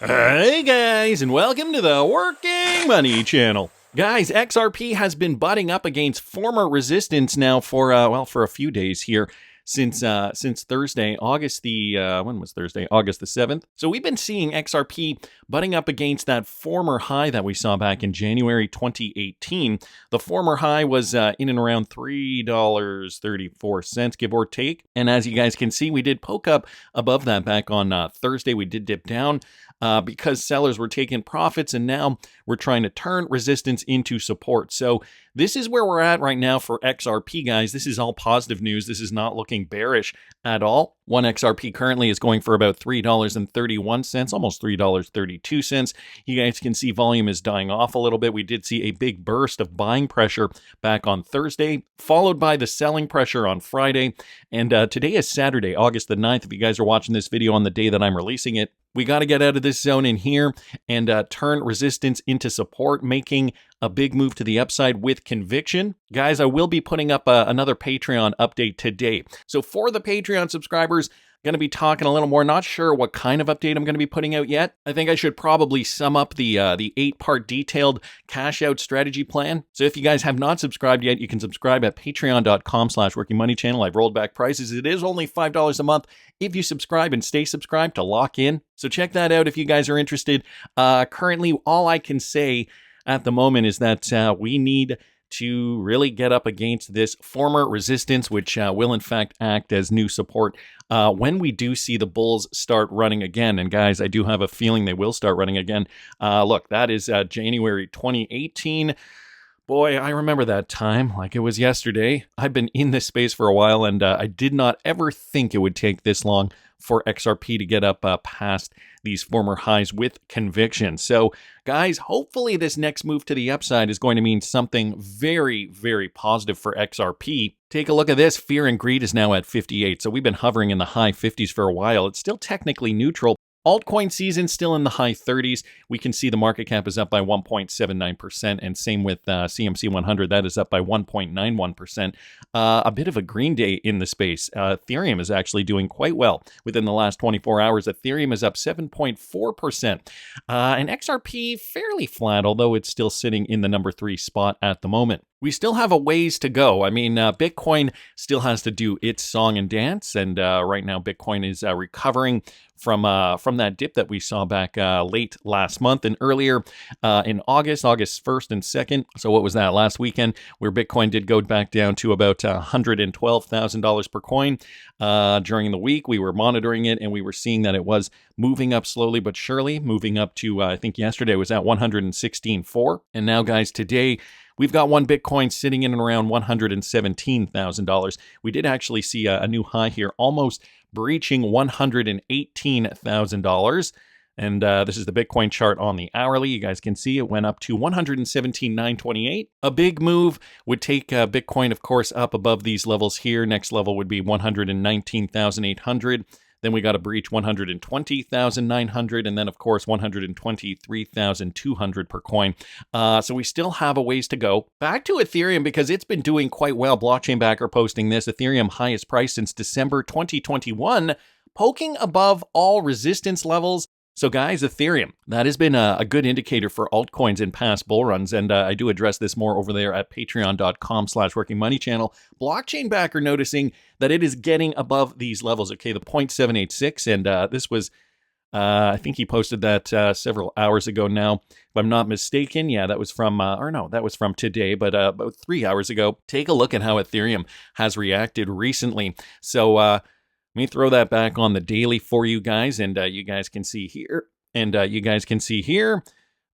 Hey guys, and welcome to the Working Money Channel. Guys, XRP has been butting up against former resistance now for a few days here since Thursday, August the when was Thursday? August the 7th. So we've been seeing XRP butting up against that former high that we saw back in January 2018. The former high was in and around $3.34, give or take. And as you guys can see, we did poke up above that back on Thursday. We did dip down because sellers were taking profits, and now we're trying to turn resistance into support. So this is where we're at right now for XRP, guys. This is all positive news. This is not looking bearish at all. One XRP currently is going for about $3.31, almost $3.32. You guys can see volume is dying off a little bit. We did see a big burst of buying pressure back on Thursday, followed by the selling pressure on Friday. And today is Saturday, August the 9th. If you guys are watching this video on the day that I'm releasing it, we got to get out of this zone in here and turn resistance into support, making a big move to the upside with conviction. Guys, I will be putting up another Patreon update today. So for the Patreon subscribers, going to be talking a little more. Not sure what kind of update I'm going to be putting out yet. I think I should probably sum up the 8-part detailed cash out strategy plan. So if you guys have not subscribed yet, you can subscribe at patreon.com/workingmoneychannel. I've rolled back prices. It is only $5 a month if you subscribe and stay subscribed to lock in. So check that out if you guys are interested. Currently, all I can say at the moment is that we need to really get up against this former resistance, which will in fact act as new support when we do see the bulls start running again. And guys, I do have a feeling they will start running again. Look, that is January 2018. Boy, I remember that time like it was yesterday. I've been in this space for a while, and I did not ever think it would take this long for XRP to get up past these former highs with conviction. So, guys, hopefully this next move to the upside is going to mean something very, very positive for XRP. Take a look at this. Fear and greed is now at 58. So we've been hovering in the high 50s for a while. It's still technically neutral. Altcoin season still in the high 30s. We can see the market cap is up by 1.79%, and same with CMC 100. That is up by 1.91%. A bit of a green day in the space. Ethereum is actually doing quite well within the last 24 hours. Ethereum is up 7.4%. And XRP fairly flat, although it's still sitting in the number 3 spot at the moment. We still have a ways to go. I mean, Bitcoin still has to do its song and dance, and right now Bitcoin is recovering from that dip that we saw back late last month and earlier in August 1st and 2nd. So what was that, last weekend, where Bitcoin did go back down to about $112,000 per coin. During the week, we were monitoring it, and we were seeing that it was moving up slowly but surely, moving up to, I think yesterday was at 116.4. And now, guys, today, we've got one Bitcoin sitting in and around $117,000. We did actually see a new high here, almost breaching $118,000. And this is the Bitcoin chart on the hourly. You guys can see it went up to 117,928. A big move would take Bitcoin, of course, up above these levels here. Next level would be 119,800. Then we got to breach 120,900, and then, of course, 123,200 per coin. So we still have a ways to go. Back to Ethereum, because it's been doing quite well. Blockchain Backer posting this. Ethereum highest price since December 2021, poking above all resistance levels. So guys, Ethereum, that has been a good indicator for altcoins in past bull runs, and I do address this more over there at patreon.com/workingmoneychannel. Blockchain Backer noticing that it is getting above these levels, okay, the 0.786, and this was, I think he posted that several hours ago now, if I'm not mistaken. Yeah, that was from, that was from today, but about 3 hours ago. Take a look at how Ethereum has reacted recently. So, let me throw that back on the daily for you guys, and you guys can see here, and you guys can see here,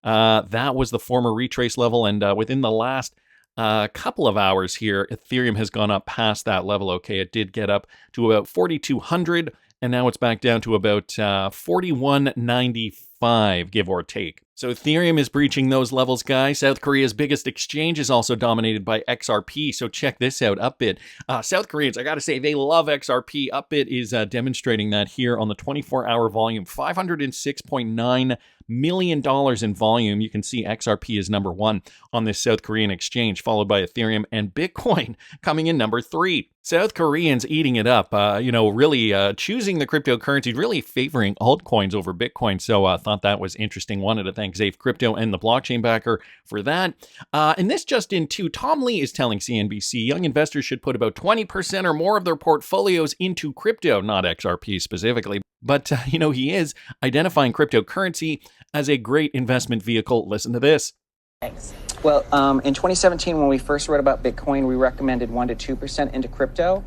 that was the former retrace level, and within the last couple of hours here, Ethereum has gone up past that level, okay? It did get up to about 4,200, and now it's back down to about 4,195, give or take. So Ethereum is breaching those levels, guys. South Korea's biggest exchange is also dominated by XRP, so check this out, Upbit. South Koreans, I gotta say, they love XRP. Upbit is demonstrating that here on the 24-hour volume, $506.9 million in volume. You can see XRP is number 1 on this South Korean exchange, followed by Ethereum and Bitcoin coming in number 3. South Koreans eating it up, really choosing the cryptocurrency, really favoring altcoins over Bitcoin. So I thought that was interesting. Wanted to thank Zafe Crypto and the blockchain backer for that. And this just in too, Tom Lee is telling CNBC young investors should put about 20% or more of their portfolios into crypto, not XRP specifically. But, he is identifying cryptocurrency as a great investment vehicle. Listen to this. Thanks. Well, in 2017, when we first wrote about Bitcoin, we recommended 1% to 2% into crypto.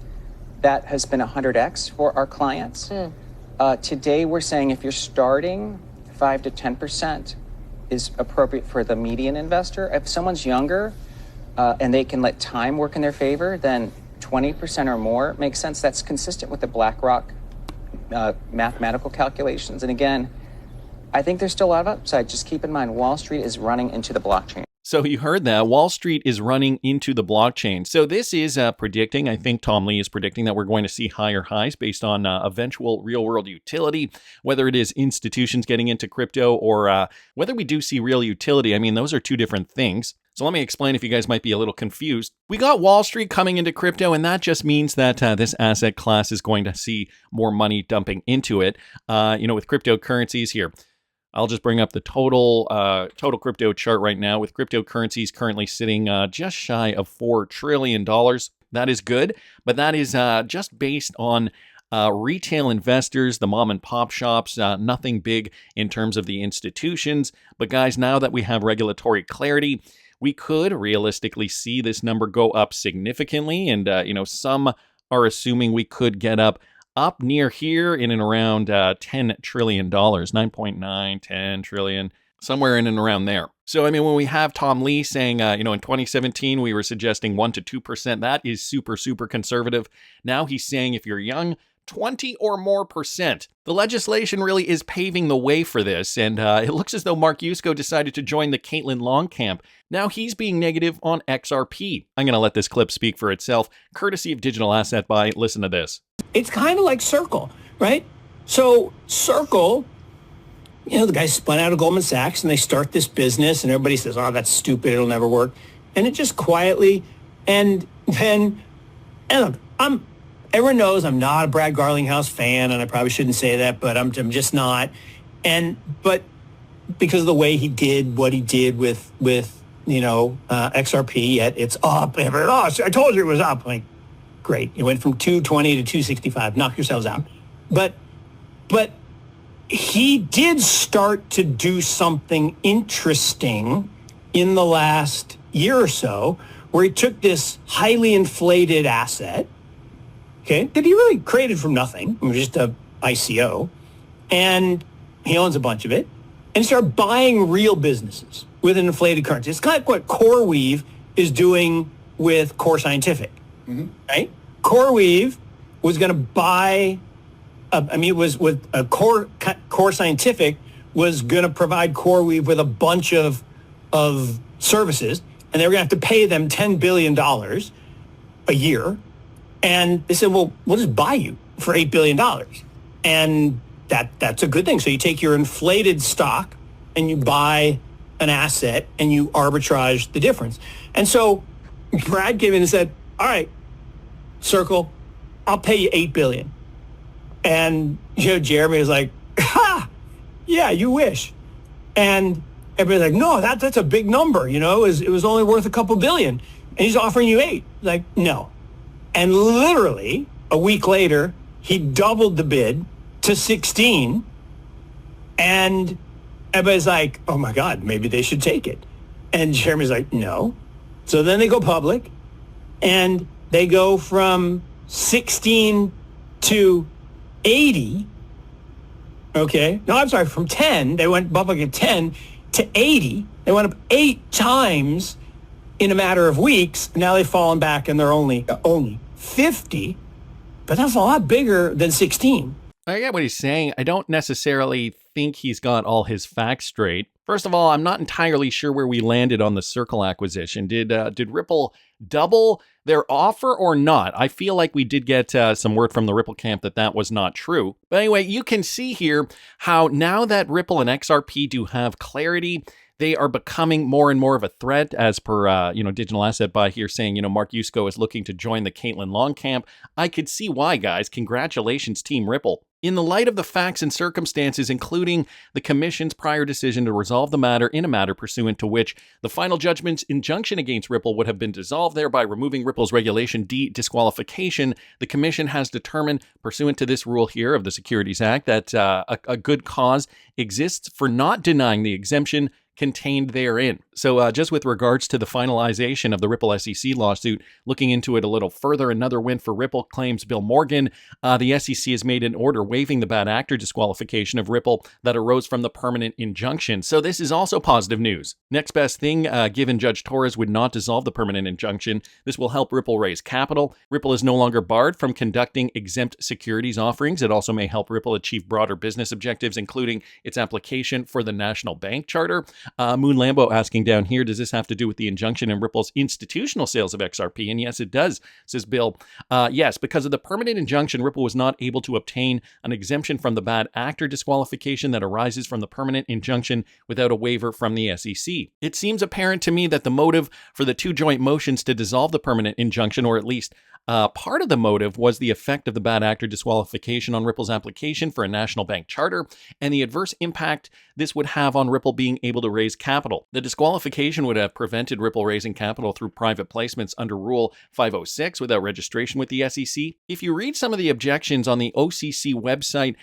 That has been 100x for our clients. Today, we're saying if you're starting, 5 to 10% is appropriate for the median investor. If someone's younger and they can let time work in their favor, then 20% or more makes sense. That's consistent with the BlackRock mathematical calculations. And again, I think there's still a lot of upside. Just keep in mind, Wall Street is running into the blockchain. So you heard that. Wall Street is running into the blockchain. So this is predicting, I think Tom Lee is predicting that we're going to see higher highs based on eventual real world utility, whether it is institutions getting into crypto or whether we do see real utility. I mean, those are two different things. So let me explain if you guys might be a little confused. We got Wall Street coming into crypto, and that just means that this asset class is going to see more money dumping into it. With cryptocurrencies here. I'll just bring up the total crypto chart right now, with cryptocurrencies currently sitting just shy of $4 trillion. That is good, but that is just based on retail investors, the mom and pop shops, nothing big in terms of the institutions. But guys, now that we have regulatory clarity, we could realistically see this number go up significantly. And, some are assuming we could get up near here in and around $10 trillion, 9.9, 10 trillion, somewhere in and around there. So, when we have Tom Lee saying, in 2017, we were suggesting 1% to 2%, that is super, super conservative. Now he's saying if you're young, 20 or more percent. The legislation really is paving the way for this, and it looks as though Mark Yusko decided to join the Caitlin Long camp. Now he's being negative on XRP. I'm going to let this clip speak for itself, courtesy of Digital Asset Buy. Listen to this. It's kind of like Circle, right? So Circle, the guys spun out of Goldman Sachs and they start this business and everybody says, oh, that's stupid, it'll never work. And it just quietly, and look, everyone knows I'm not a Brad Garlinghouse fan, and I probably shouldn't say that, but I'm just not. But because of the way he did what he did with XRP, it's up. I told you it was up. Like, great. It went from 220 to 265. Knock yourselves out. But he did start to do something interesting in the last year or so, where he took this highly inflated asset, okay, that he really created from nothing. It was just a ICO. And he owns a bunch of it. And he started buying real businesses with an inflated currency. It's kind of like what CoreWeave is doing with Core Scientific, right? CoreWeave was going to buy, it was with a Core Scientific was going to provide CoreWeave with a bunch of services, and they were going to have to pay them $10 billion a year. And they said, well, we'll just buy you for $8 billion. And that's a good thing. So you take your inflated stock and you buy an asset and you arbitrage the difference. And so Brad came in and said, all right, Circle, I'll pay you $8 billion. And, Jeremy was like, ha, yeah, you wish. And everybody's like, no, that's a big number. It was only worth a couple billion. And he's offering you 8. Like, no. And literally a week later, he doubled the bid to 16. And everybody's like, oh my God, maybe they should take it. And Jeremy's like, no. So then they go public and they go from 16 to 80. Okay. No, I'm sorry, from 10. They went public at 10 to 80. They went up 8 times in a matter of weeks. Now they've fallen back and they're only 50, but that's a lot bigger than 16. I get what he's saying. I don't necessarily think he's got all his facts straight. First of all, I'm not entirely sure where we landed on the Circle acquisition. Did Ripple double their offer or not? I feel like we did get some word from the Ripple camp that was not true. But anyway, you can see here how now that Ripple and XRP do have clarity, they are becoming more and more of a threat, as per, Digital Asset Buy here saying, Mark Yusko is looking to join the Caitlin Long camp. I could see why, guys. Congratulations, Team Ripple. In the light of the facts and circumstances, including the Commission's prior decision to resolve the matter in a matter pursuant to which the final judgment's injunction against Ripple would have been dissolved, thereby removing Ripple's Regulation D disqualification, the Commission has determined, pursuant to this rule here of the Securities Act, that a good cause exists for not denying the exemption contained therein. So just with regards to the finalization of the Ripple SEC lawsuit, looking into it a little further, another win for Ripple, claims Bill Morgan. The SEC has made an order waiving the bad actor disqualification of Ripple that arose from the permanent injunction. So this is also positive news. Next best thing, given Judge Torres would not dissolve the permanent injunction, this will help Ripple raise capital. Ripple is no longer barred from conducting exempt securities offerings. It also may help Ripple achieve broader business objectives, including its application for the national bank charter. Moon Lambo asking down here, does this have to do with the injunction in Ripple's institutional sales of XRP? And yes, it does, says Bill. Yes, because of the permanent injunction, Ripple was not able to obtain an exemption from the bad actor disqualification that arises from the permanent injunction without a waiver from the SEC. It seems apparent to me that the motive for the two joint motions to dissolve the permanent injunction, or at least part of the motive, was the effect of the bad actor disqualification on Ripple's application for a national bank charter and the adverse impact this would have on Ripple being able to raise capital. The disqualification would have prevented Ripple raising capital through private placements under Rule 506 without registration with the SEC. If you read some of the objections on the OCC website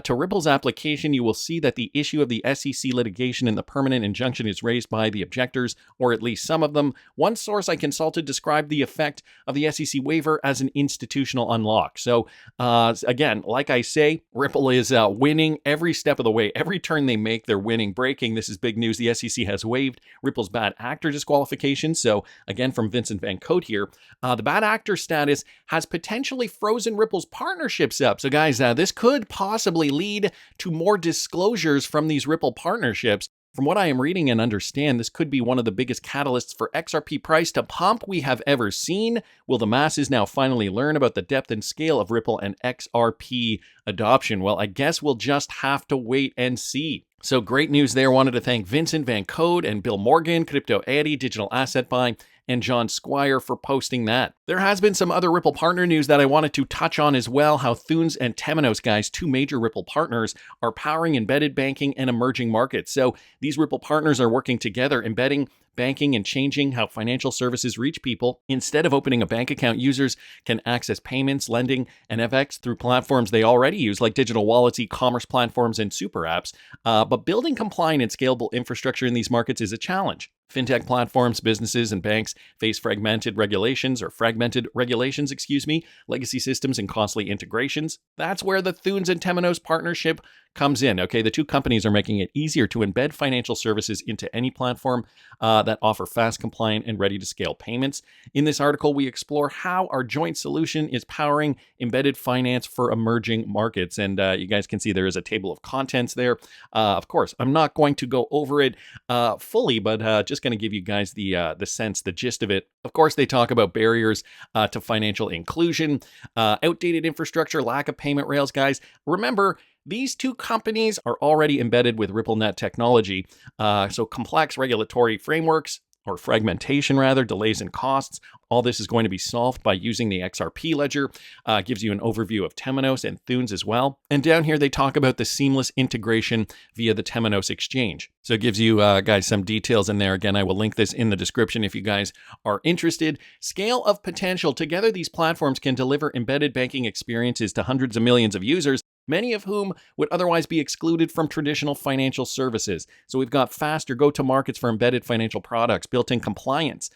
to Ripple's application, you will see that the issue of the SEC litigation and the permanent injunction is raised by the objectors, or at least some of them. One source I consulted described the effect of the SEC waiver as an institutional unlock. So again, like I say, Ripple is winning every step of the way. Every turn they make, they're winning. Breaking, this is big news. The SEC has waived Ripple's bad actor disqualification. So again, from Vincent Van Cote here, the bad actor status has potentially frozen Ripple's partnerships up. So guys, this could possibly lead to more disclosures from these Ripple partnerships. From what I am reading and understand, this could be one of the biggest catalysts for XRP price to pump we have ever seen. Will the masses now finally learn about the depth and scale of Ripple and XRP adoption? Well, I guess we'll just have to wait and see. So great news there. Wanted to thank Vincent Van Cote and Bill Morgan, Crypto Addy, Digital Asset Buy, and John Squire for posting that. There has been some other Ripple partner news that I wanted to touch on as well. How Thunes and Temenos, guys, two major Ripple partners, are powering embedded banking and emerging markets. So these Ripple partners are working together, embedding banking and changing how financial services reach people. Instead of opening a bank account, users can access payments, lending, and FX through platforms they already use, like digital wallets, e-commerce platforms, and super apps. But building compliant and scalable infrastructure in these markets is a challenge. Fintech platforms, businesses, and banks face fragmented regulations, legacy systems, and costly integrations. That's where the Thunes and Temenos partnership comes in. Okay, the two companies are making it easier to embed financial services into any platform that offer fast, compliant, and ready-to-scale payments. In this article, we explore how our joint solution is powering embedded finance for emerging markets. And you guys can see there is a table of contents there. Of course, I'm not going to go over it fully, but just going to give you guys the sense, the gist of it. Of course, they talk about barriers to financial inclusion, outdated infrastructure, lack of payment rails, guys. Remember, these two companies are already embedded with RippleNet technology, so complex regulatory frameworks, or fragmentation rather, delays and costs. All this is going to be solved by using the XRP ledger. Gives you an overview of Temenos and Thunes as well. And down here, they talk about the seamless integration via the Temenos exchange. So it gives you guys some details in there. Again, I will link this in the description if you guys are interested. Scale of potential. Together, these platforms can deliver embedded banking experiences to hundreds of millions of users, many of whom would otherwise be excluded from traditional financial services. So we've got faster go-to-markets for embedded financial products, built-in compliance,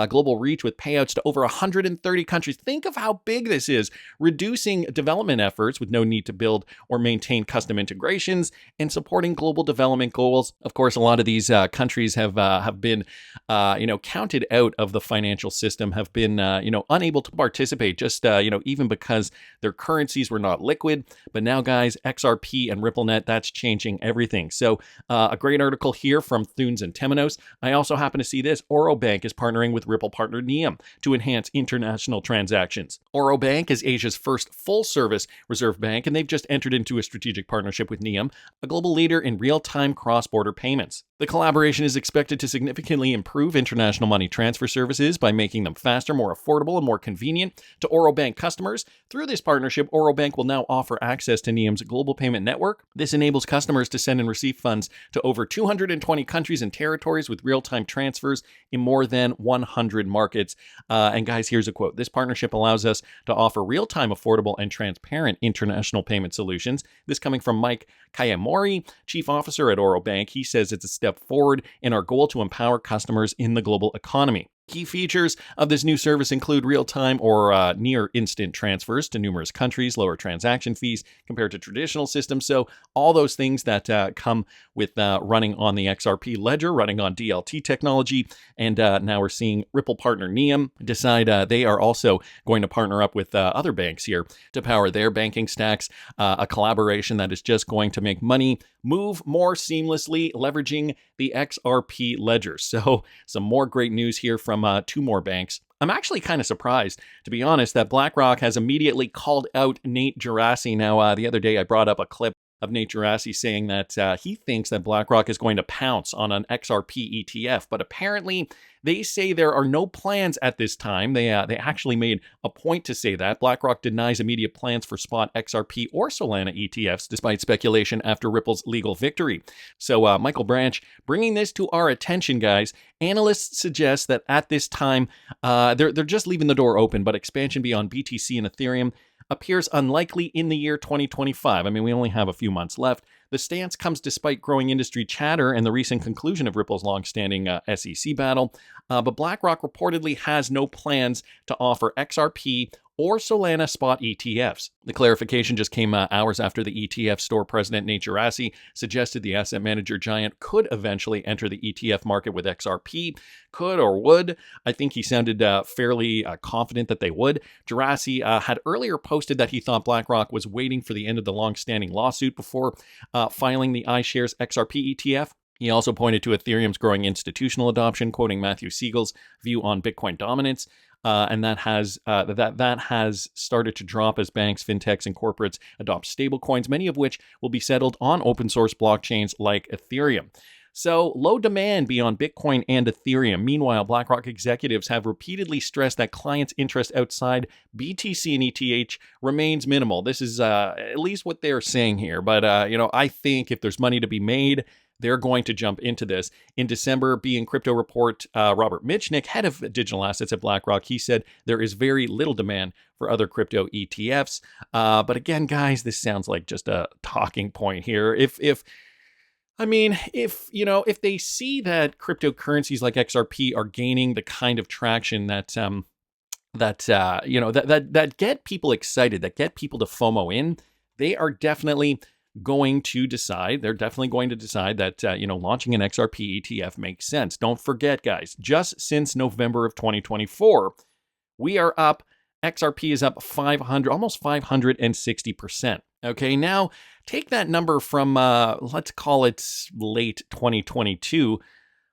global reach with payouts to over 130 countries. Think of how big this is, reducing development efforts with no need to build or maintain custom integrations, and supporting global development goals. Of course, a lot of these countries have been, counted out of the financial system, have been, unable to participate, just, even because their currencies were not liquid. But now, guys, XRP and RippleNet, that's changing everything. So a great article here from Thunes and Temenos. I also happen to see this. Oro Bank is partnering with Ripple partner Neum to enhance international transactions. Oro Bank is Asia's first full-service reserve bank, and they've just entered into a strategic partnership with Neum, a global leader in real-time cross-border payments. The collaboration is expected to significantly improve international money transfer services by making them faster, more affordable, and more convenient to Oro Bank customers. Through this partnership, Oro Bank will now offer access to NEOM's global payment network. This enables customers to send and receive funds to over 220 countries and territories with real-time transfers in more than 100 markets. And guys, here's a quote. This partnership allows us to offer real-time, affordable, and transparent international payment solutions. This coming from Mike Kayamori, Chief Officer at Oro Bank. He says it's a step forward in our goal to empower customers in the global economy. Key features of this new service include real-time or near-instant transfers to numerous countries, lower transaction fees compared to traditional systems. So all those things that come with running on the XRP ledger, running on DLT technology. And now we're seeing Ripple partner NEOM decide they are also going to partner up with other banks here to power their banking stacks. A collaboration that is just going to make money move more seamlessly, leveraging the XRP ledger. So some more great news here from two more banks. I'm actually kind of surprised, to be honest, that BlackRock has immediately called out Nate Geraci. Now, the other day I brought up a clip of Nate Geraci saying that he thinks that BlackRock is going to pounce on an XRP ETF, but apparently they say there are no plans at this time. They actually made a point to say that. BlackRock denies immediate plans for spot XRP or Solana ETFs, despite speculation after Ripple's legal victory. So Michael Branch bringing this to our attention, guys. Analysts suggest that at this time, they're just leaving the door open, but expansion beyond BTC and Ethereum appears unlikely in the year 2025. I mean, we only have a few months left. The stance comes despite growing industry chatter and the recent conclusion of Ripple's long-standing SEC battle. But BlackRock reportedly has no plans to offer XRP or Solana spot ETFs. The clarification just came hours after the ETF store president Nate Geraci suggested the asset manager giant could eventually enter the ETF market with XRP. Could or would. I think he sounded fairly confident that they would. Geraci had earlier posted that he thought BlackRock was waiting for the end of the long-standing lawsuit before filing the iShares XRP ETF. He also pointed to Ethereum's growing institutional adoption, quoting Matthew Siegel's view on Bitcoin dominance. And that has started to drop as banks, fintechs, and corporates adopt stablecoins, many of which will be settled on open source blockchains like Ethereum. So low demand beyond Bitcoin and Ethereum. Meanwhile, BlackRock executives have repeatedly stressed that clients' interest outside BTC and ETH remains minimal. This is at least what they're saying here. But I think if there's money to be made, they're going to jump into this. In December, Being Crypto Report, Robert Mitchnick, head of digital assets at BlackRock, he said there is very little demand for other crypto ETFs. But again, guys, this sounds like just a talking point here. If they see that cryptocurrencies like XRP are gaining the kind of traction that get people excited, that get people to FOMO in, they are definitely going to decide that launching an XRP ETF makes sense. Don't forget, guys, just since November of 2024, we are up. XRP is up 500, almost 560%. Okay, now take that number from, let's call it late 2022.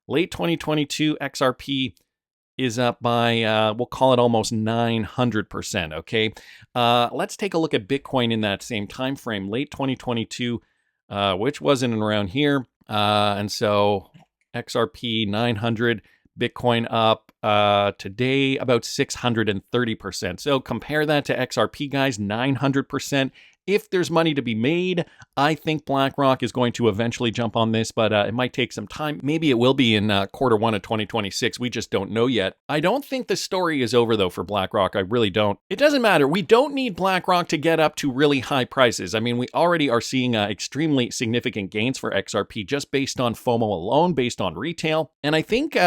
Late 2022, XRP is up by, we'll call it almost 900%, okay? Let's take a look at Bitcoin in that same time frame, late 2022, which wasn't around here. And so XRP 900, Bitcoin up today about 630%. So compare that to XRP, guys, 900%. If there's money to be made, I think BlackRock is going to eventually jump on this, but it might take some time. Maybe it will be in quarter one of 2026. We just don't know yet. I don't think the story is over, though, for BlackRock. I really don't. It doesn't matter. We don't need BlackRock to get up to really high prices. I mean, we already are seeing extremely significant gains for XRP just based on FOMO alone, based on retail. And I think...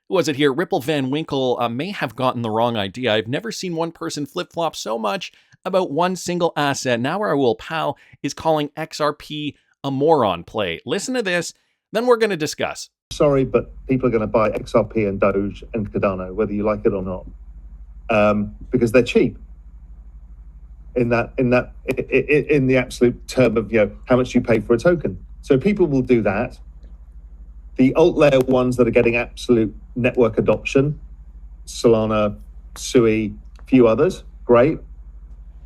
was it here? Ripple Van Winkle may have gotten the wrong idea. I've never seen one person flip-flop so much about one single asset. Now Raoul Pal is calling XRP a moron play. Listen to this, then we're going to discuss. Sorry, but people are going to buy XRP and Doge and Cardano, whether you like it or not, because they're cheap. In the absolute term of how much you pay for a token. So people will do that. The alt layer ones that are getting absolute network adoption, Solana, Sui, few others, great.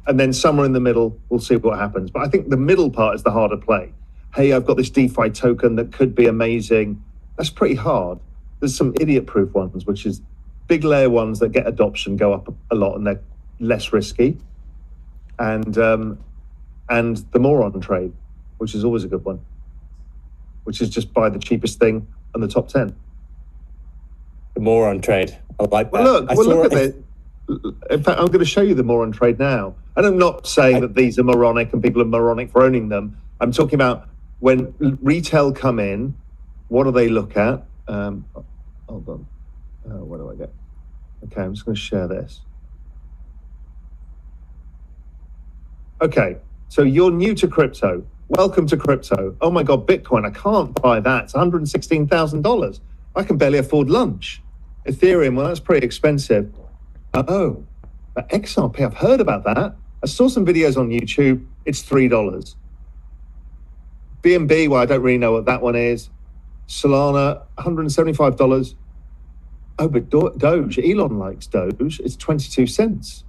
And then somewhere in the middle, we'll see what happens. But I think the middle part is the harder play. Hey, I've got this DeFi token that could be amazing. That's pretty hard. There's some idiot-proof ones, which is big layer ones that get adoption, go up a lot, and they're less risky. And the Moron trade, which is always a good one, which is just buy the cheapest thing and the top 10. The Moron trade. I like that. Look at it. In fact, I'm going to show you the Moron trade now. And I'm not saying that these are moronic and people are moronic for owning them. I'm talking about when retail come in, what do they look at? Hold on. What do I get? Okay, I'm just going to share this. Okay, so you're new to crypto. Welcome to crypto. Oh my God, Bitcoin, I can't buy that. It's $116,000. I can barely afford lunch. Ethereum, well, that's pretty expensive. Oh, but XRP, I've heard about that. I saw some videos on YouTube. It's $3. BNB, well, I don't really know what that one is. Solana, $175. Oh, but Doge, Elon likes Doge. It's 22 cents.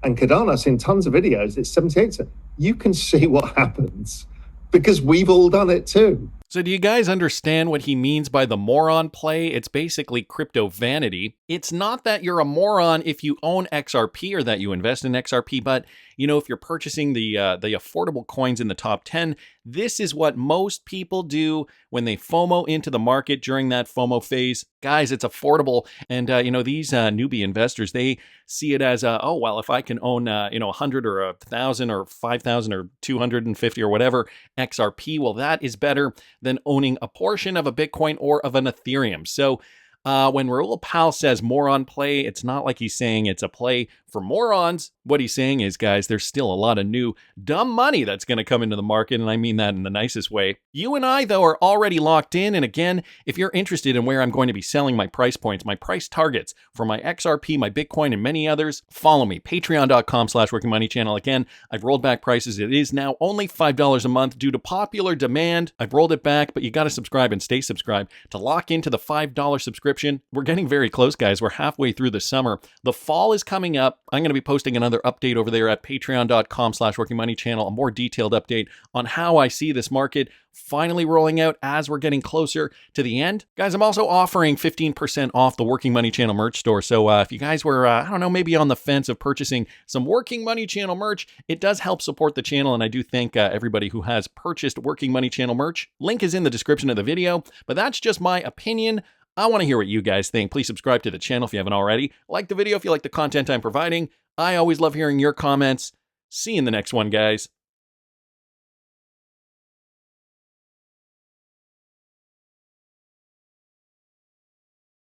And Cardano, I've seen tons of videos. It's 78 cents. You can see what happens because we've all done it too. So do you guys understand what he means by the moron play? It's basically crypto vanity. It's not that you're a moron if you own XRP or that you invest in XRP, but you know, if you're purchasing the affordable coins in the top 10, this is what most people do when they FOMO into the market during that FOMO phase. Guys, it's affordable. And, you know, these newbie investors, they see it as, oh, well, if I can own, 100 or 1,000 or 5,000 or 250 or whatever XRP, well, that is better than owning a portion of a Bitcoin or of an Ethereum. So when Raoul Pal says moron play, it's not like he's saying it's a play for morons. What he's saying is, guys, there's still a lot of new dumb money that's going to come into the market, and I mean that in the nicest way. You and I, though, are already locked in, and again, if you're interested in where I'm going to be selling my price points, my price targets for my XRP, my Bitcoin, and many others, follow me, patreon.com/workingmoneychannel. Again, I've rolled back prices. It is now only $5 a month due to popular demand. I've rolled it back, but you got to subscribe and stay subscribed to lock into the $5 subscription. We're getting very close, guys. We're halfway through the summer. The fall is coming up. I'm going to be posting another update over there at patreon.com/workingmoneychannel, a more detailed update on how I see this market finally rolling out as we're getting closer to the end. Guys, I'm also offering 15% off the Working Money Channel merch store. So if you guys were, I don't know, maybe on the fence of purchasing some Working Money Channel merch, it does help support the channel. And I do thank everybody who has purchased Working Money Channel merch. Link is in the description of the video, but that's just my opinion. I want to hear what you guys think. Please subscribe to the channel if you haven't already. Like the video if you like the content I'm providing. I always love hearing your comments. See you in the next one, guys.